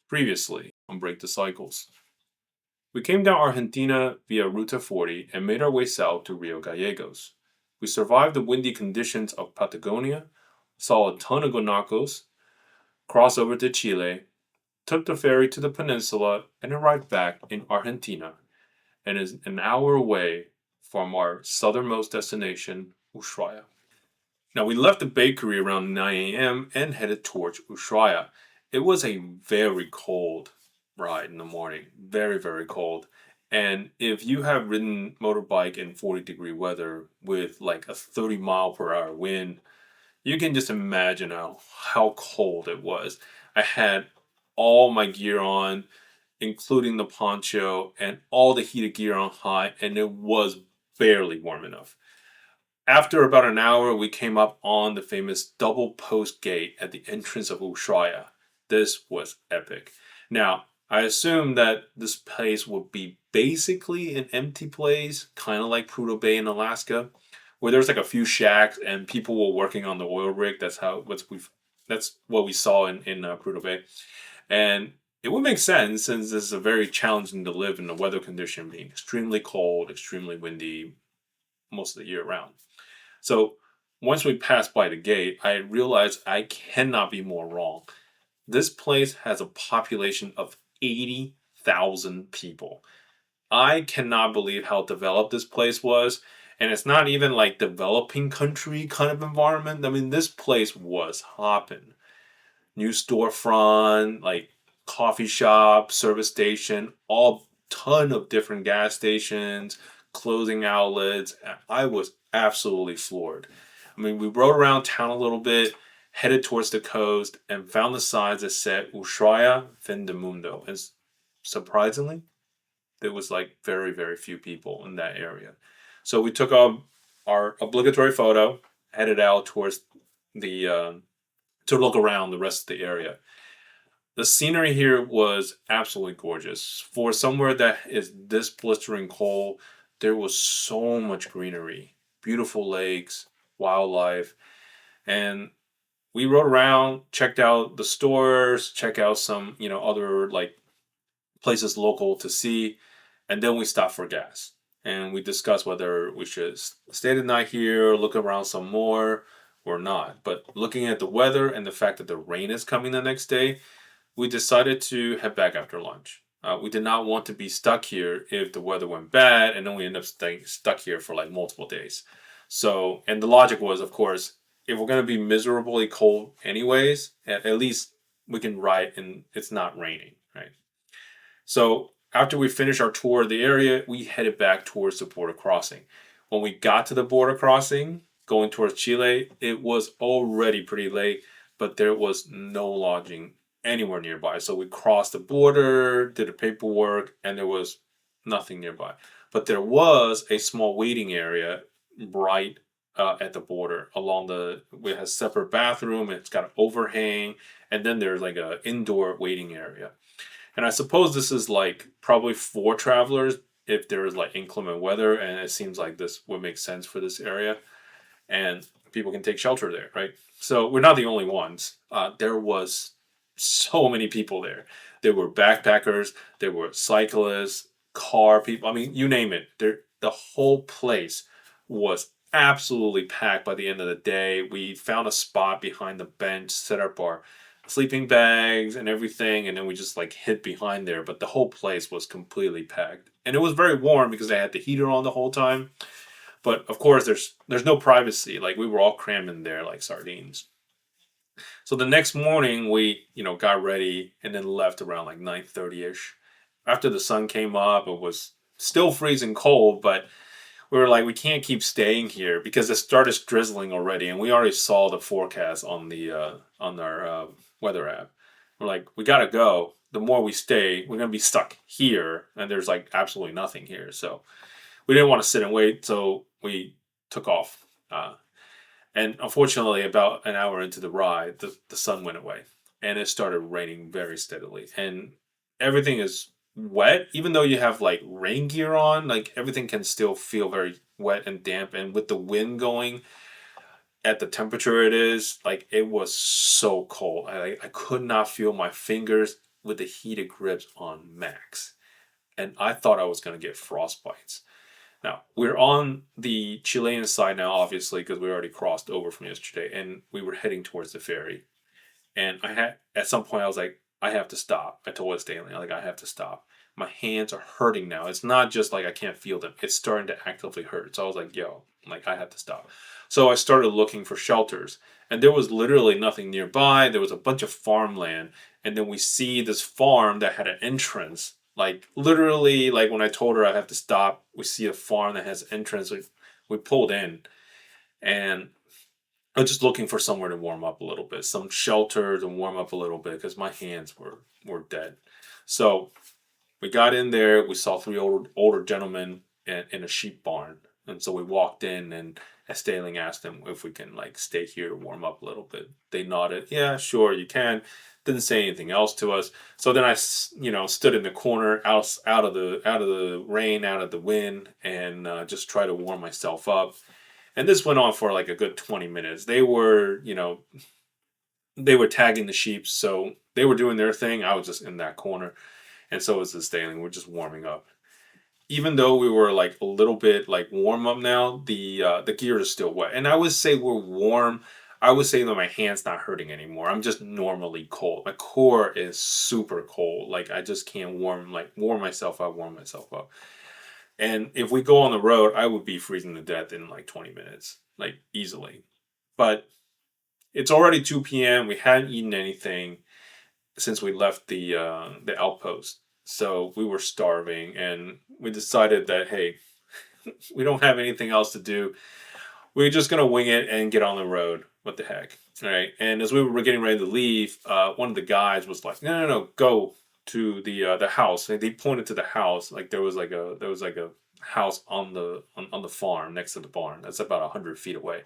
Previously on Break the Cycles. We came down Argentina via Ruta 40 and made our way south to Rio Gallegos. We survived the windy conditions of Patagonia, saw a ton of guanacos, crossed over to Chile, took the ferry to the peninsula, and arrived back in Argentina, and is an hour away from our southernmost destination, Ushuaia. Now, we left the bakery around 9 a.m. and headed towards Ushuaia. It was a very cold ride in the morning. Very, very cold. And if you have ridden motorbike in 40-degree weather with like a 30-mile-per-hour wind, you can just imagine how cold it was. I had all my gear on, including the poncho and all the heated gear on high, and it was barely warm enough. After about an hour, we came up on the famous double post gate at the entrance of Ushuaia. This was epic. Now, I assume that this place would be basically an empty place, kind of like Prudhoe Bay in Alaska, where there's like a few shacks and people were working on the oil rig. That's what we saw in Prudhoe Bay, and it would make sense since this is very challenging to live in the weather condition being extremely cold, extremely windy most of the year round. So once we passed by the gate, I realized I cannot be more wrong. This place has a population of 80,000 people. I cannot believe how developed this place was. And it's not even like developing country kind of environment. I mean, this place was hopping. New storefront, like coffee shop, service station, all ton of different gas stations, clothing outlets. I was absolutely floored. I mean, we rode around town a little bit, headed towards the coast, and found the signs that said Ushuaia, fin de Mundo. And surprisingly, there was like very, very few people in that area. So we took our obligatory photo, headed out towards the to look around the rest of the area. The scenery here was absolutely gorgeous. For somewhere that is this blistering cold, there was so much greenery, beautiful lakes, wildlife, and we rode around, checked out the stores, checked out some, other like places local to see, and then we stopped for gas. And we discussed whether we should stay the night here, look around some more, or not. But looking at the weather and the fact that the rain is coming the next day, we decided to head back after lunch. We did not want to be stuck here if the weather went bad, and then we end up staying stuck here for like multiple days. So, and the logic was, of course, if we're going to be miserably cold anyways, at least we can ride and it's not raining, right? So after we finished our tour of the area, we headed back towards the border crossing. When we got to the border crossing, going towards Chile, it was already pretty late, but there was no lodging anywhere nearby. So we crossed the border, did the paperwork, and there was nothing nearby. But there was a small waiting area right at the border it has separate bathroom, it's got an overhang, and then there's like a indoor waiting area. And I suppose this is like probably for travelers if there is like inclement weather, and it seems like this would make sense for this area, and people can take shelter there, right? So we're not the only ones. There was so many people there. There were backpackers, there were cyclists, car people. I mean, you name it. The whole place was absolutely packed by the end of the day. We found a spot behind the bench, set up our sleeping bags and everything, and then we just like hid behind there. But the whole place was completely packed, and it was very warm because I had the heater on the whole time. But of course, there's no privacy. Like we were all crammed in there like sardines. So the next morning, we got ready and then left around like 9:30 ish. After the sun came up, it was still freezing cold, but we were like, we can't keep staying here because it started drizzling already, and we already saw the forecast on our weather app. We're like, we gotta go. The more we stay, we're gonna be stuck here, and there's like absolutely nothing here. So we didn't want to sit and wait, so we took off. And unfortunately, about an hour into the ride, the sun went away, and it started raining very steadily, and everything is wet. Even though you have like rain gear on, like everything can still feel very wet and damp. And with the wind going at the temperature it is, like it was so cold. I could not feel my fingers with the heated grips on max. And I thought I was going to get frostbites. Now, we're on the Chilean side now, obviously, because we already crossed over from yesterday, and we were heading towards the ferry. And at some point, I was like, I have to stop. I told Stanley, like, I have to stop. My hands are hurting now. It's not just like I can't feel them, it's starting to actively hurt. So I was like, yo, like, I have to stop. So I started looking for shelters, and there was literally nothing nearby. There was a bunch of farmland, and then we see this farm that had an entrance. Like, literally, like when I told her I have to stop, we see a farm that has an entrance. We pulled in, and I was just looking for somewhere to warm up a little bit, some shelter to warm up a little bit because my hands were dead. So we got in there. We saw three older gentlemen in a sheep barn, and so we walked in, and Estaling asked them if we can like stay here to warm up a little bit. They nodded, yeah, sure, you can. Didn't say anything else to us. So then I, stood in the corner, out of the rain, out of the wind, and just try to warm myself up. And this went on for like a good 20 minutes. They were tagging the sheep, so they were doing their thing. I was just in that corner, and so was the Estaling. We're just warming up. Even though we were like a little bit like warm up now, the gear is still wet. And I would say we're warm. I would say that my hand's not hurting anymore. I'm just normally cold. My core is super cold. Like I just can't warm myself up, warm myself up. And if we go on the road, I would be freezing to death in like 20 minutes, like easily. But it's already 2 p.m. We hadn't eaten anything since we left the outpost. So we were starving, and we decided that, hey, we don't have anything else to do. We're just gonna wing it and get on the road. What the heck, all right? And as we were getting ready to leave, one of the guys was like, "No, no, no, go to the house." And they pointed to the house, like there was like a house on the farm next to the barn. That's about 100 feet away.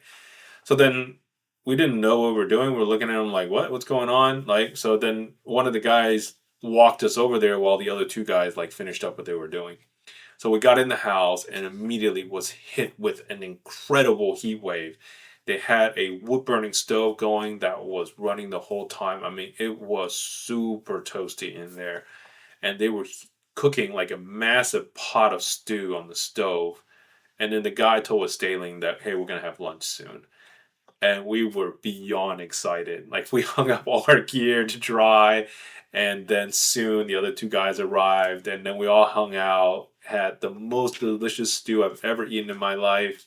So then we didn't know what we were doing. We were looking at him like, what? What's going on? Like, so then one of the guys walked us over there while the other two guys like finished up what they were doing. So we got in the house and immediately was hit with an incredible heat wave. They had a wood burning stove going that was running the whole time. I mean, it was super toasty in there. And they were cooking like a massive pot of stew on the stove. And then the guy told us Staling that, hey, we're going to have lunch soon, and we were beyond excited. Like we hung up all our gear to dry, and then soon the other two guys arrived, and then we all hung out, had the most delicious stew I've ever eaten in my life.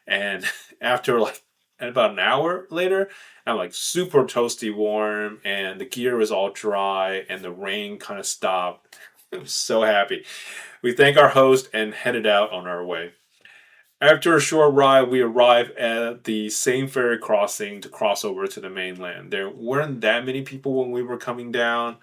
And after like about an hour later, I'm like super toasty warm, and the gear was all dry, and the rain kind of stopped. I was so happy. We thanked our host and headed out on our way. After a short ride, we arrived at the same ferry crossing to cross over to the mainland. There weren't that many people when we were coming down,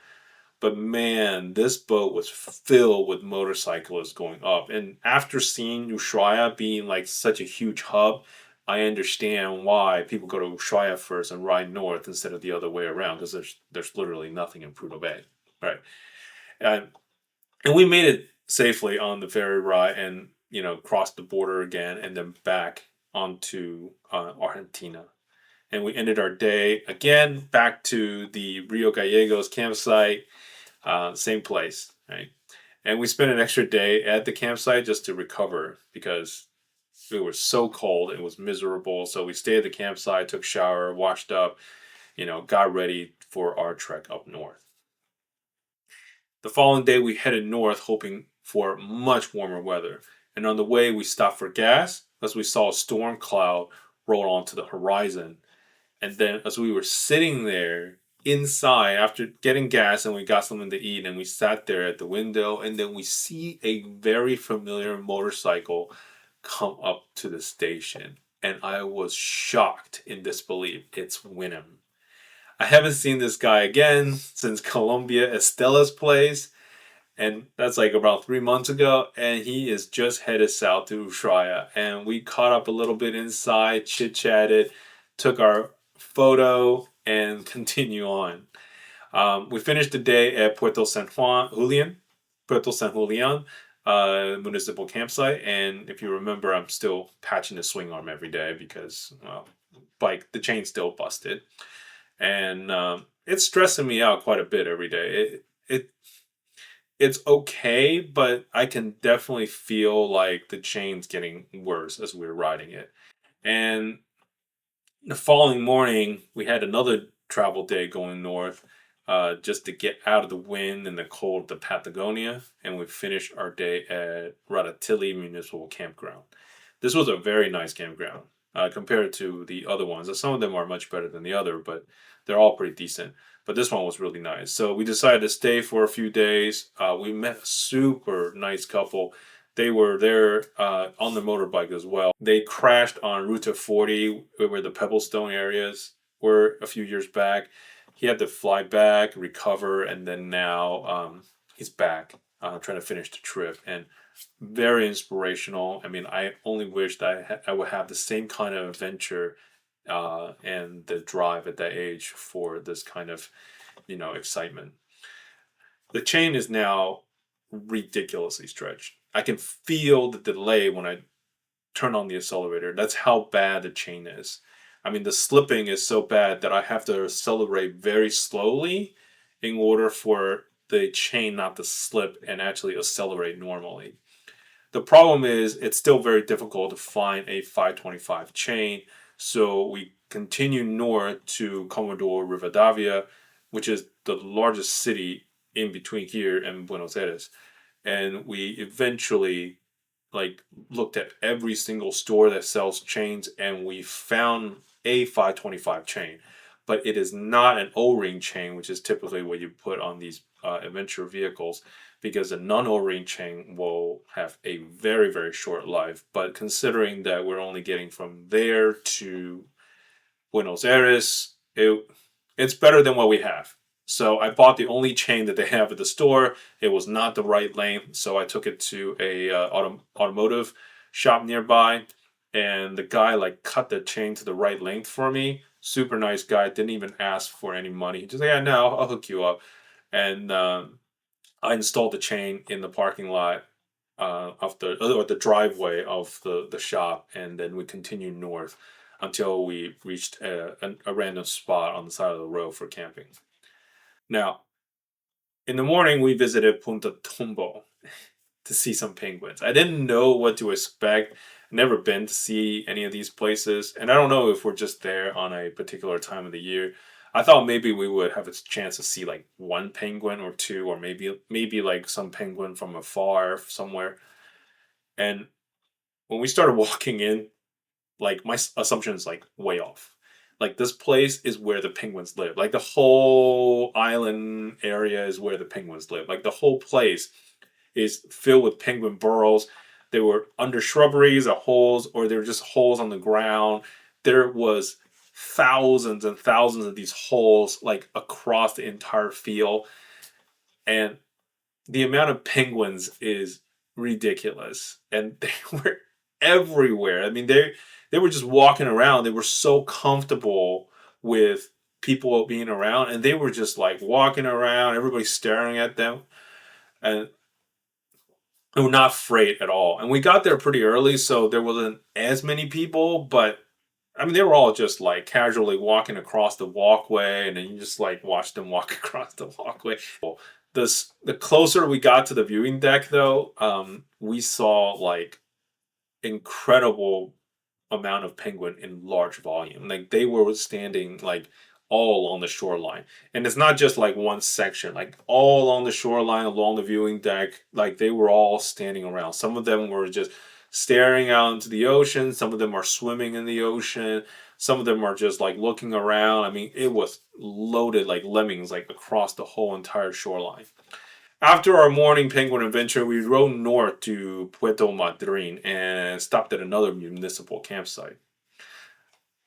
but man, this boat was filled with motorcyclists going up. And after seeing Ushuaia being like such a huge hub, I understand why people go to Ushuaia first and ride north instead of the other way around, because there's literally nothing in Prudhoe Bay, right? And and we made it safely on the ferry ride, and crossed the border again, and then back onto Argentina. And we ended our day again back to the Rio Gallegos campsite, same place, right? And we spent an extra day at the campsite just to recover because it was so cold. It was miserable. So we stayed at the campsite, took a shower, washed up, got ready for our trek up north. The following day, we headed north, hoping for much warmer weather. And on the way, we stopped for gas as we saw a storm cloud roll onto the horizon. And then, as we were sitting there inside after getting gas and we got something to eat, and we sat there at the window, and then we see a very familiar motorcycle come up to the station. And I was shocked in disbelief. It's Winham. I haven't seen this guy again since Colombia Estella's place, and that's like about 3 months ago. And he is just headed south to Ushuaia, and we caught up a little bit inside, chit chatted, took our photo, and continue on. We finished the day at Puerto San Julian, municipal campsite. And if you remember, I'm still patching the swing arm every day because, well, the chain's still busted. And it's stressing me out quite a bit every day. It's okay, but I can definitely feel like the chain's getting worse as we're riding it. And the following morning, we had another travel day going north, just to get out of the wind and the cold of the Patagonia. And we finished our day at Ratatili Municipal Campground. This was a very nice campground compared to the other ones. Some of them are much better than the other, but they're all pretty decent. But this one was really nice. So we decided to stay for a few days. We met a super nice couple. They were there on the motorbike as well. They crashed on Route 40, where the Pebblestone areas were a few years back. He had to fly back, recover, and then now he's back trying to finish the trip. And very inspirational. I mean, I only wish that I would have the same kind of adventure and the drive at that age for this kind of, excitement. The chain is now ridiculously stretched. I can feel the delay when I turn on the accelerator. That's how bad the chain is. I mean, the slipping is so bad that I have to accelerate very slowly in order for the chain not to slip and actually accelerate normally. The problem is it's still very difficult to find a 525 chain, so we continue north to Commodore Rivadavia, which is the largest city in between here and Buenos Aires. And we eventually looked at every single store that sells chains, and we found a 525 chain, but it is not an O-ring chain, which is typically what you put on these adventure vehicles, because a non-O-ring chain will have a very, very short life. But considering that we're only getting from there to Buenos Aires, it's better than what we have. So I bought the only chain that they have at the store. It was not the right length, so I took it to a automotive shop nearby, and the guy cut the chain to the right length for me. Super nice guy. Didn't even ask for any money. He just yeah, no, I'll hook you up. And I installed the chain in the parking lot of the driveway of the shop, and then we continued north until we reached a random spot on the side of the road for camping. Now, in the morning, we visited Punta Tombo to see some penguins. I didn't know what to expect. Never been to see any of these places, and I don't know if we're just there on a particular time of the year. I thought maybe we would have a chance to see one penguin or two, or maybe some penguin from afar somewhere. And when we started walking in, my assumption is way off. This place is where the penguins live. The whole island area is where the penguins live. The whole place is filled with penguin burrows. They were under shrubberies or holes, or they were just holes on the ground. There was thousands and thousands of these holes across the entire field, and the amount of penguins is ridiculous, and they were everywhere. I mean, they were just walking around. They were so comfortable with people being around, and they were just walking around, everybody staring at them, and they were not afraid at all. And we got there pretty early, so there wasn't as many people, but I mean, they were all just casually walking across the walkway, and then you just watch them walk across the walkway. The closer we got to the viewing deck, though, we saw incredible amount of penguin in large volume. They were standing all on the shoreline, and it's not just one section. All on the shoreline, along the viewing deck, they were all standing around. Some of them were just staring out into the ocean. Some of them are swimming in the ocean. Some of them are just looking around. I mean, it was loaded like lemmings across the whole entire shoreline. After our morning penguin adventure, we rode north to Puerto Madryn and stopped at another municipal campsite.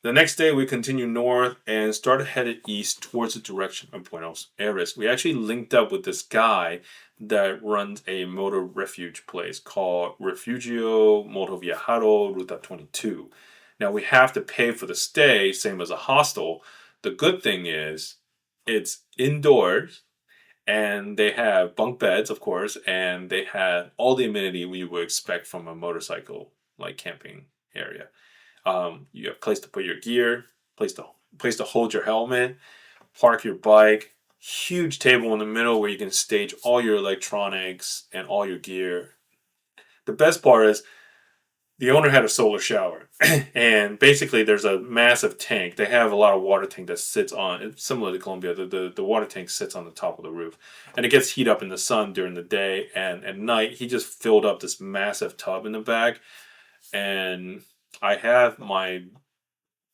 The next day, we continued north and started headed east towards the direction of Buenos Aires. We actually linked up with this guy that runs a motor refuge place called Refugio Motoviajaro Ruta 22. Now, we have to pay for the stay, same as a hostel. The good thing is it's indoors, and they have bunk beds, of course, and they had all the amenity we would expect from a motorcycle camping area. You have a place to put your gear, place to hold your helmet, park your bike. Huge table in the middle where you can stage all your electronics and all your gear. The best part is the owner had a solar shower, and basically there's a massive tank. They have a lot of water tank that sits on. It's similar to Colombia. The water tank sits on the top of the roof, and it gets heat up in the sun during the day. And at night, he just filled up this massive tub in the back, and I had my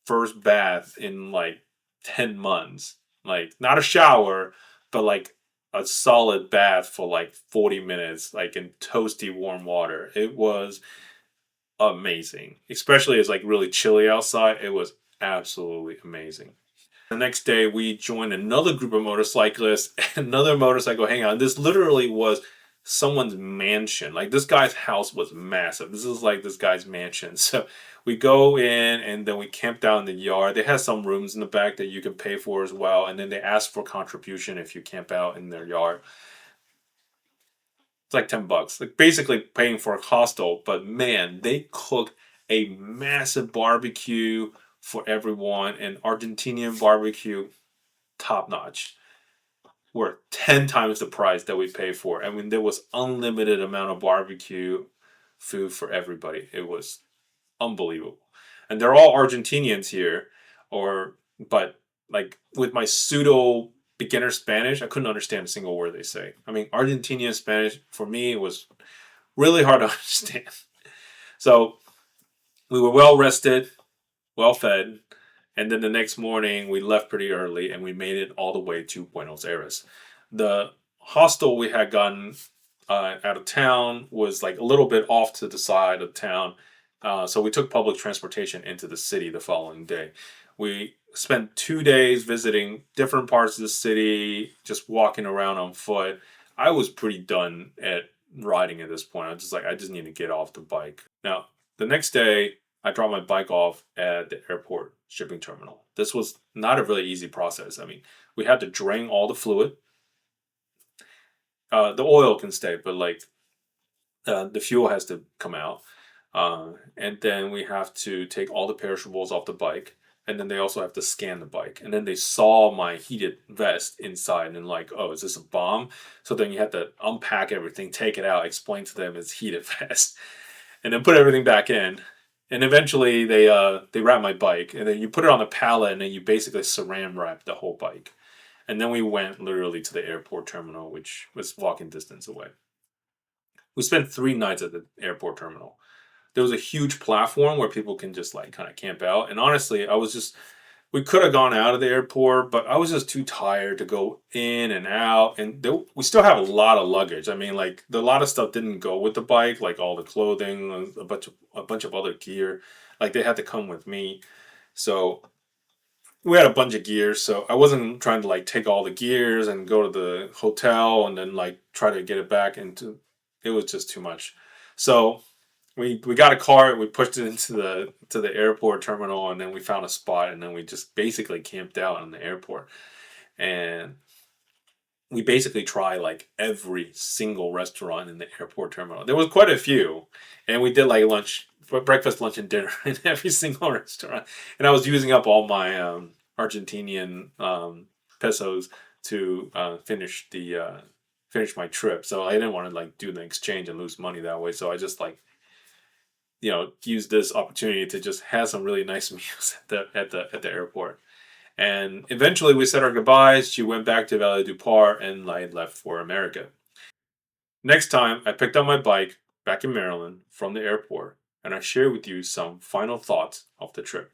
first bath in like 10 months. Like not a shower, but like a solid bath for like 40 minutes, like in toasty warm water. It was amazing. Especially as like really chilly outside. It was absolutely amazing. The next day we joined another group of motorcyclists, another motorcycle hangout. This literally was someone's mansion. Like this guy's house was massive. This is like this guy's mansion. So we go in and then we camp out in the yard. They have some rooms in the back that you can pay for as well. And then they ask for contribution if you camp out in their yard. It's like $10, like basically paying for a hostel. But man, they cook a massive barbecue for everyone, and Argentinian barbecue, top notch. Worth 10 times the price that we pay for. I mean, there was unlimited amount of barbecue food for everybody. It was unbelievable, and they're all Argentinians here, or but like with my pseudo beginner Spanish, I couldn't understand a single word they say. I mean, Argentinian Spanish for me was really hard to understand. So we were well rested, well fed, and then the next morning we left pretty early and we made it all the way to Buenos Aires. The hostel we had gotten out of town was like a little bit off to the side of town. So we took public transportation into the city the following day. We spent 2 days visiting different parts of the city, just walking around on foot. I was pretty done at riding at this point. I was just like, I just need to get off the bike. Now, the next day, I dropped my bike off at the airport shipping terminal. This was not a really easy process. I mean, we had to drain all the fluid. The oil can stay, but like the fuel has to come out. And then we have to take all the perishables off the bike. And then they also have to scan the bike. And then they saw my heated vest inside and like, oh, is this a bomb? So then you have to unpack everything, take it out, explain to them it's heated vest, and then put everything back in. And eventually they wrap my bike, and then you put it on a pallet, and then you basically saran wrap the whole bike. And then we went literally to the airport terminal, which was walking distance away. We spent 3 nights at the airport terminal. There was a huge platform where people can just like kind of camp out. And honestly, we could have gone out of the airport, but I was just too tired to go in and out. And we still have a lot of luggage. I mean, like a lot of stuff didn't go with the bike, like all the clothing, a bunch of other gear. Like they had to come with me. So we had a bunch of gear. So I wasn't trying to like take all the gears and go to the hotel and then like try to get it back into. It was just too much. So we got a cart, we pushed it into the airport terminal, and then we found a spot, and then we just basically camped out in the airport. And we basically tried like every single restaurant in the airport terminal. There was quite a few, and we did like breakfast, lunch, and dinner in every single restaurant. And I was using up all my Argentinian pesos to finish my trip. So I didn't want to like do the exchange and lose money that way. So I just like use this opportunity to just have some really nice meals at the airport. And eventually we said our goodbyes. She went back to Valley du Par, and I left for America. Next time, I picked up my bike back in Maryland from the airport, and I shared with you some final thoughts of the trip.